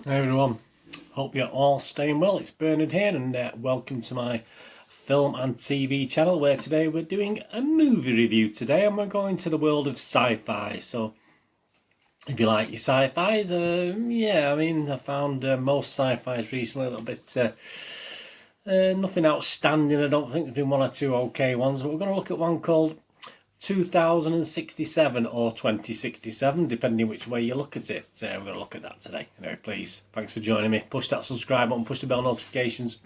Hi everyone, hope you're all staying well. It's Bernard here and welcome to my film and TV channel, where today we're doing a movie review today and we're going to the world of sci-fi. So if you like your sci-fis, I found most sci-fis recently a little bit nothing outstanding. I don't think there's been one or two okay ones, but we're going to look at one called 2067 or 2067, depending which way you look at it. We're going to look at that today. Anyway, please, thanks for joining me. Push that subscribe button, push the bell notifications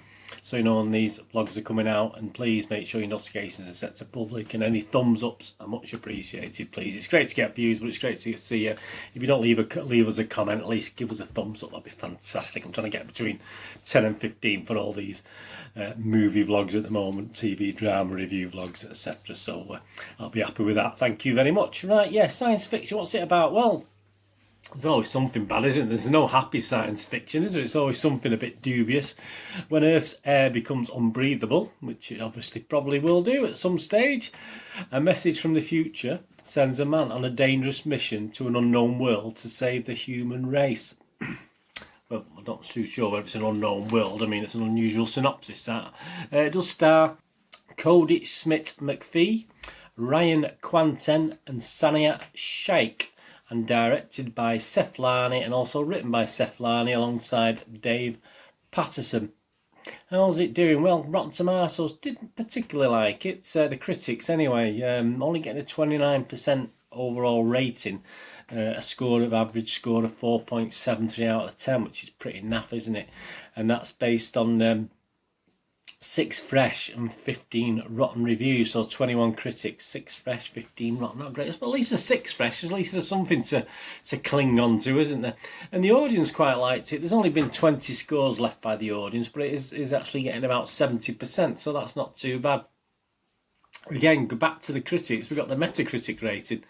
so you know when these vlogs are coming out, and please make sure your notifications are set to public, and any thumbs ups are much appreciated, please. It's great to get views, but it's great to see you. If you don't leave us a comment, at least give us a thumbs up. That'd be fantastic. I'm trying to get between 10 and 15 for all these movie vlogs at the moment, TV drama review vlogs, etc. So I'll be happy with that. Thank you very much. Right, yeah, science fiction, what's it about? Well, there's always something bad, isn't there? There's no happy science fiction, is there? It's always something a bit dubious. When Earth's air becomes unbreathable, which it obviously probably will do at some stage, a message from the future sends a man on a dangerous mission to an unknown world to save the human race. Well, I'm not too sure whether it's an unknown world. I mean, it's an unusual synopsis, that. It does star Cody Smith-McPhee, Ryan Quanten and Sania Sheikh, and directed by Seflani and also written by Seflani alongside Dave Patterson. How's it doing? Well, Rotten Tomatoes didn't particularly like it. The critics, anyway, only getting a 29% overall rating. A average score of 4.73 out of 10, which is pretty naff, isn't it? And that's based on 6 fresh and 15 rotten reviews. So 21 critics, 6 fresh, 15 rotten. Not great, but at least there's 6 fresh. At least there's something to cling on to, isn't there? And the audience quite liked it. There's only been 20 scores left by the audience, but it is actually getting about 70%, so that's not too bad. Again, go back to the critics. We've got the Metacritic rating.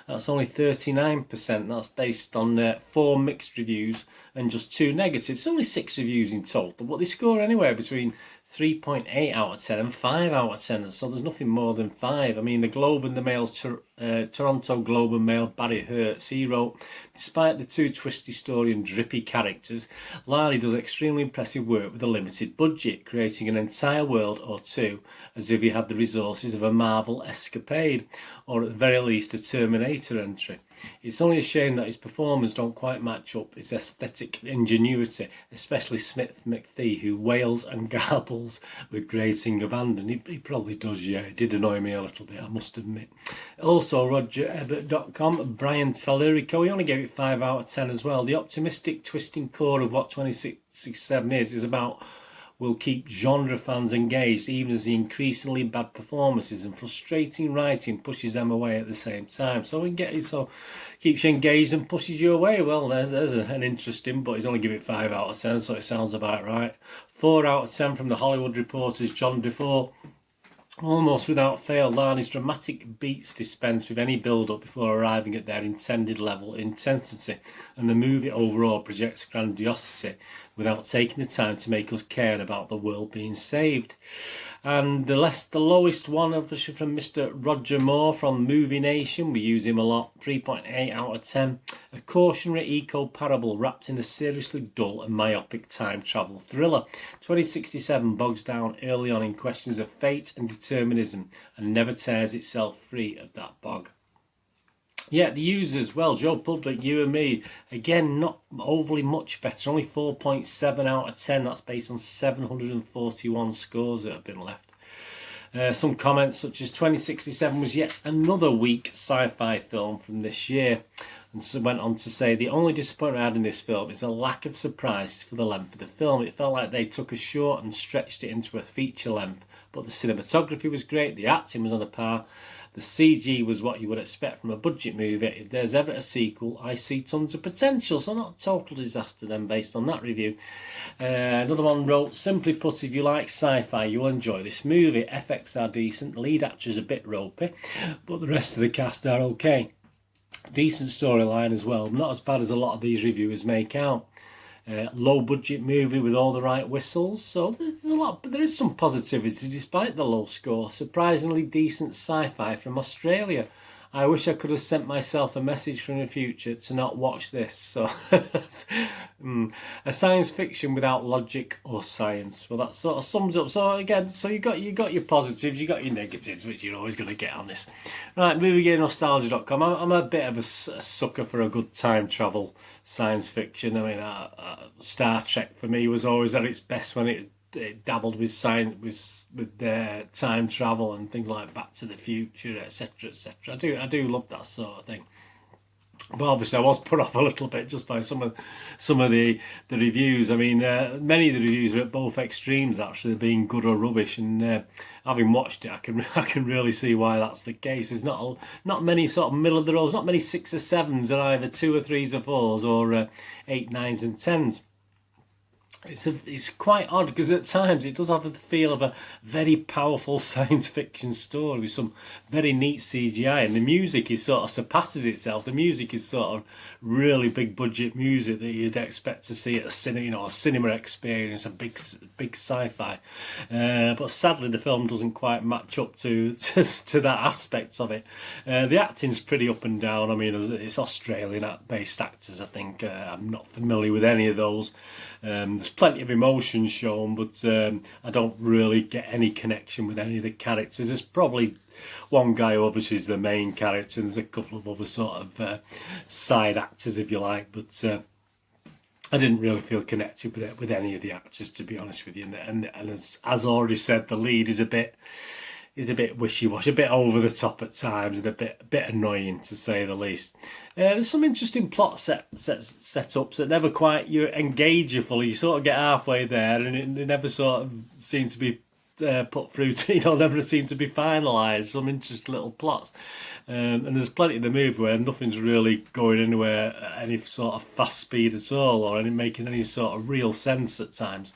That's only 39%. That's based on 4 mixed reviews and just 2 negatives. It's only 6 reviews in total, but they score anywhere between 3.8 out of 10 and 5 out of 10. So there's nothing more than 5. I mean, the Globe and the Mail's Toronto Globe and Mail, Barry Hertz, he wrote, despite the too twisty story and drippy characters, Lally does extremely impressive work with a limited budget, creating an entire world or two as if he had the resources of a Marvel escapade, or at the very least a Terminator entry. It's only a shame that his performance don't quite match up his aesthetic ingenuity, especially Smith-McPhee, who wails and garbles with grating abandon. He probably does, yeah. It did annoy me a little bit, I must admit. Also, RogerEbert.com, Brian Salerico, he only gave it 5 out of 10 as well. The optimistic, twisting core of what 2067 is about will keep genre fans engaged, even as the increasingly bad performances and frustrating writing pushes them away at the same time. So keeps you engaged and pushes you away. Well, there's an interesting, but he's only given it 5 out of 10, so it sounds about right. 4 out of 10 from the Hollywood Reporter's John Defoe. Almost without fail, Lani's dramatic beats dispense with any build-up before arriving at their intended level of intensity, and the movie overall projects grandiosity without taking the time to make us care about the world being saved. And the lowest one, obviously, from Mr. Roger Moore from Movie Nation. We use him a lot. 3.8 out of 10. A cautionary eco-parable wrapped in a seriously dull and myopic time travel thriller. 2067 bogs down early on in questions of fate and determinism and never tears itself free of that bog. Yeah, the users, well, Joe Public, you and me, again, not overly much better, only 4.7 out of 10. That's based on 741 scores that have been left. Some comments such as 2067 was yet another weak sci-fi film from this year. And so went on to say, the only disappointment I had in this film is a lack of surprises for the length of the film. It felt like they took a short and stretched it into a feature length. But the cinematography was great, the acting was on a par, the CG was what you would expect from a budget movie. If there's ever a sequel, I see tons of potential. So not a total disaster then based on that review. Another one wrote, simply put, if you like sci-fi, you'll enjoy this movie. FX are decent, the lead actor is a bit ropey, but the rest of the cast are okay. Decent storyline as well, not as bad as a lot of these reviewers make out. Low budget movie with all the right whistles, so there's a lot, but there is some positivity despite the low score. Surprisingly decent sci-fi from Australia. I wish I could have sent myself a message from the future to not watch this. So, a science fiction without logic or science. Well, that sort of sums up. So again, so you got your positives, you got your negatives, which you're always going to get on this. Right, moviegamenostalgia.com. I'm a bit of a sucker for a good time travel science fiction. I mean, Star Trek for me was always at its best when it dabbled with science, with time travel and things like Back to the Future, etc., etc. I do love that sort of thing. But obviously, I was put off a little bit just by some of the reviews. I mean, many of the reviews are at both extremes, actually, being good or rubbish. And having watched it, I can really see why that's the case. There's not many sort of middle of the road. There's not many 6 or 7s. They're either 2 or 3s or 4s or 8, 9s and 10s. It's quite odd because at times it does have the feel of a very powerful science fiction story with some very neat CGI, and the music is sort of surpasses itself. The music is sort of really big budget music that you'd expect to see at a cinema, a cinema experience, a big sci-fi. But sadly, the film doesn't quite match up to that aspect of it. The acting's pretty up and down. I mean, it's Australian-based actors. I think I'm not familiar with any of those. There's plenty of emotion shown, but I don't really get any connection with any of the characters. There's probably one guy who obviously is the main character, and there's a couple of other sort of side actors, if you like, but I didn't really feel connected with any of the actors, to be honest with you. And as already said, the lead is a bit wishy-washy, a bit over the top at times, and a bit annoying, to say the least. There's some interesting plot setups that never quite engage you fully. You sort of get halfway there, and it never sort of seems to be put through to, never seem to be finalised. Some interesting little plots. And there's plenty of the movie where nothing's really going anywhere at any sort of fast speed at all, or making any sort of real sense at times.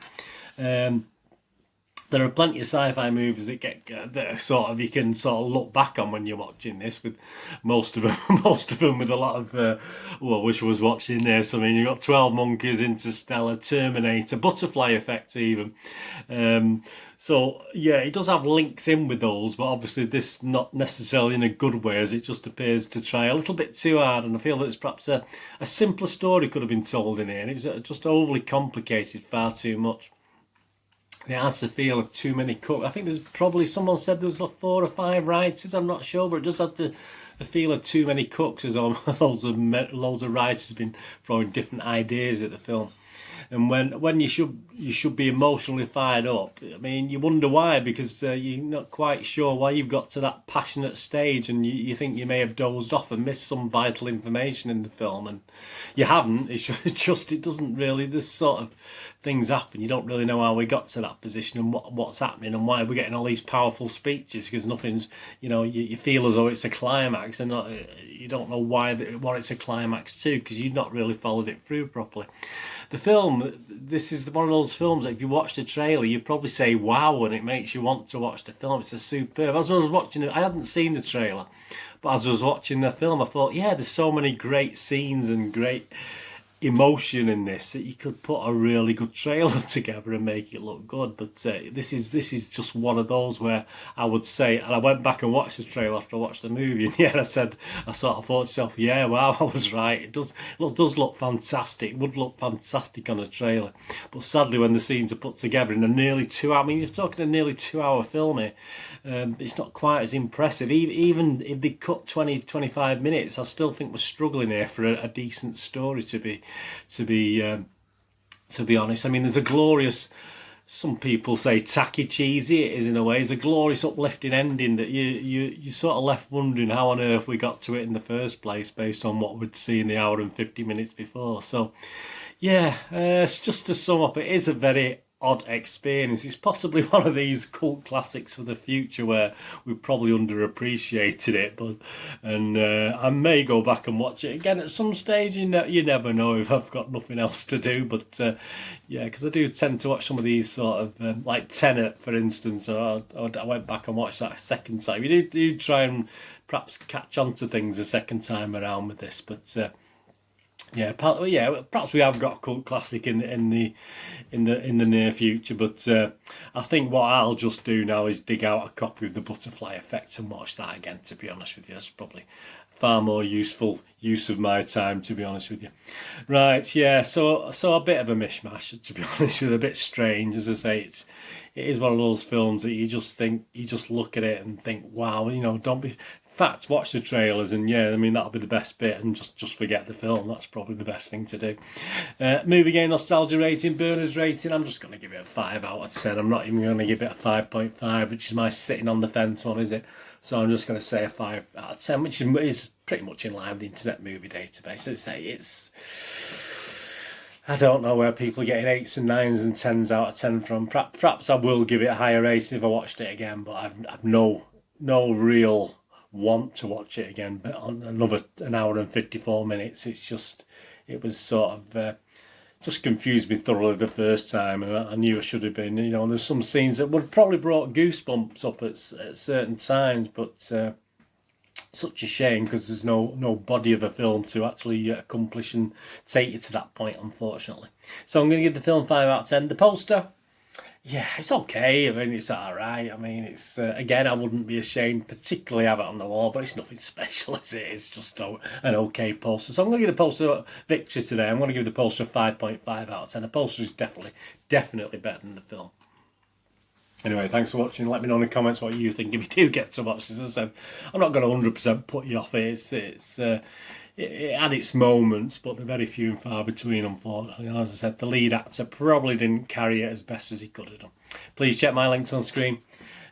There are plenty of sci-fi movies that are sort of, you can sort of look back on when you're watching this, with most of them with a lot of I wish I was watching this. I mean, you've got 12 Monkeys, Interstellar, Terminator, Butterfly Effect even. So yeah, it does have links in with those, but obviously this not necessarily in a good way, as it just appears to try a little bit too hard, and I feel that it's perhaps a simpler story could have been told in here, and it was just overly complicated far too much. It has the feel of too many cooks. I think there's probably, someone said there was like 4 or 5 writers, I'm not sure, but it does have the feel of too many cooks, as loads of writers have been throwing different ideas at the film. And when you should be emotionally fired up, I mean, you wonder why, because you're not quite sure why you've got to that passionate stage, and you think you may have dozed off and missed some vital information in the film, and you haven't. It's just it doesn't really, this sort of things happen. You don't really know how we got to that position and what's happening and why we're getting all these powerful speeches, because nothing's, you feel as though it's a climax, and you don't know what it's a climax to, because you've not really followed it through properly. The film, this is one of those films that if you watch the trailer, you probably say wow, and it makes you want to watch the film. It's a superb. As I was watching it, I hadn't seen the trailer, but as I was watching the film, I thought, yeah, there's so many great scenes and great emotion in this that you could put a really good trailer together and make it look good. But this is just one of those where I would say, and I went back and watched the trailer after I watched the movie, and yeah, I sort of thought to myself, yeah, wow, I was right. It does look fantastic. It would look fantastic on a trailer, but sadly, when the scenes are put together in a nearly 2 hour, I mean, you're talking a nearly 2 hour film here, it's not quite as impressive. Even if they cut 20-25 minutes, I still think we're struggling here for a decent story to be honest. I mean, there's a glorious, some people say tacky cheesy, it is in a way. There's a glorious uplifting ending that you sort of left wondering how on earth we got to it in the first place, based on what we'd seen the hour and 50 minutes before. So yeah, it's just to sum up, it is a very odd experience. It's possibly one of these cult classics for the future where we probably underappreciated it, and I may go back and watch it again at some stage. You never know if I've got nothing else to do, but yeah, because I do tend to watch some of these sort of like TENNANT, for instance. I went back and watched that a second time. You do try and perhaps catch on to things a second time around with this, but Yeah, perhaps we have got a cult classic in the near future. But I think what I'll just do now is dig out a copy of The Butterfly Effect and watch that again. To be honest with you, that's probably far more useful use of my time. To be honest with you, right? Yeah. So a bit of a mishmash. To be honest with you, a bit strange. As I say, it is one of those films that you just look at it and think, wow, don't be. In fact, watch the trailers and yeah, I mean that'll be the best bit, and just forget the film. That's probably the best thing to do. Movie game nostalgia rating, Berners rating. I'm just going to give it a 5 out of 10. I'm not even going to give it a 5.5, which is my sitting on the fence one, is it? So I'm just going to say a 5 out of 10, which is pretty much in line with the Internet Movie Database. I don't know where people are getting 8s and 9s and 10s out of 10 from. Perhaps I will give it a higher rating if I watched it again, but I've no real want to watch it again. But on another an hour and 54 minutes, it was sort of just confused me thoroughly the first time, and I knew I should have been. There's some scenes that would have probably brought goosebumps up at certain times, but such a shame because there's no body of a film to actually accomplish and take you to that point, unfortunately. So I'm going to give the film 5 out of 10. The poster, yeah, it's okay. I mean, it's all right. I mean, it's again, I wouldn't be ashamed particularly have it on the wall, but it's nothing special, is it? It's just an okay poster. So I'm going to give the poster a victory today. I'm going to give the poster a 5.5 out of 10. The poster is definitely better than the film. Anyway, thanks for watching. Let me know in the comments what you think if you do get to watch this. As I said, I'm not going to 100% put you off it. It had its moments, but they're very few and far between, unfortunately. And as I said, the lead actor probably didn't carry it as best as he could have done. Please check my links on screen.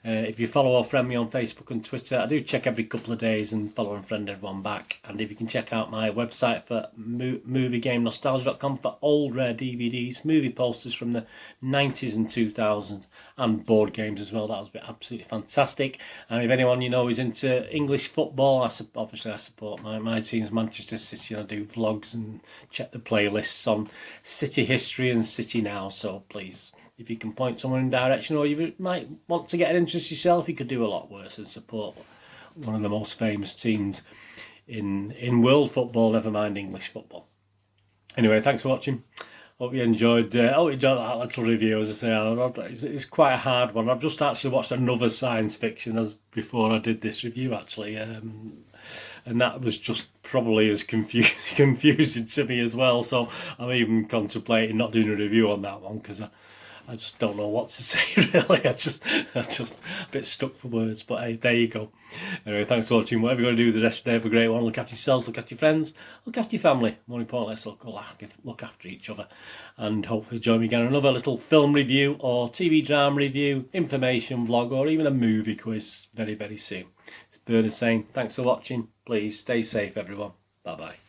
If you follow or friend me on Facebook and Twitter, I do check every couple of days and follow and friend everyone back. And if you can check out my website for moviegamenostalgia.com for old rare DVDs, movie posters from the 90s and 2000s, and board games as well. That was absolutely fantastic. And if anyone you know is into English football, obviously I support my team's Manchester City, and I do vlogs and check the playlists on City history and City now. So please, if you can point someone in direction, or you might want to get an interest yourself, you could do a lot worse and support one of the most famous teams in world football, never mind English football. Anyway, thanks for watching. Hope you enjoyed that little review. As I say, it's quite a hard one. I've just actually watched another science fiction as before I did this review, actually. And that was just probably as confusing to me as well. So I'm even contemplating not doing a review on that one, because I just don't know what to say, really. I'm just a bit stuck for words. But hey, there you go. Anyway, thanks for watching. Whatever you're going to do the rest of the day, have a great one. Look after yourselves, look after your friends, look after your family. More importantly, let's look after each other. And hopefully join me again on another little film review or TV drama review, information vlog, or even a movie quiz very, very soon. It's Bernard saying thanks for watching. Please stay safe, everyone. Bye-bye.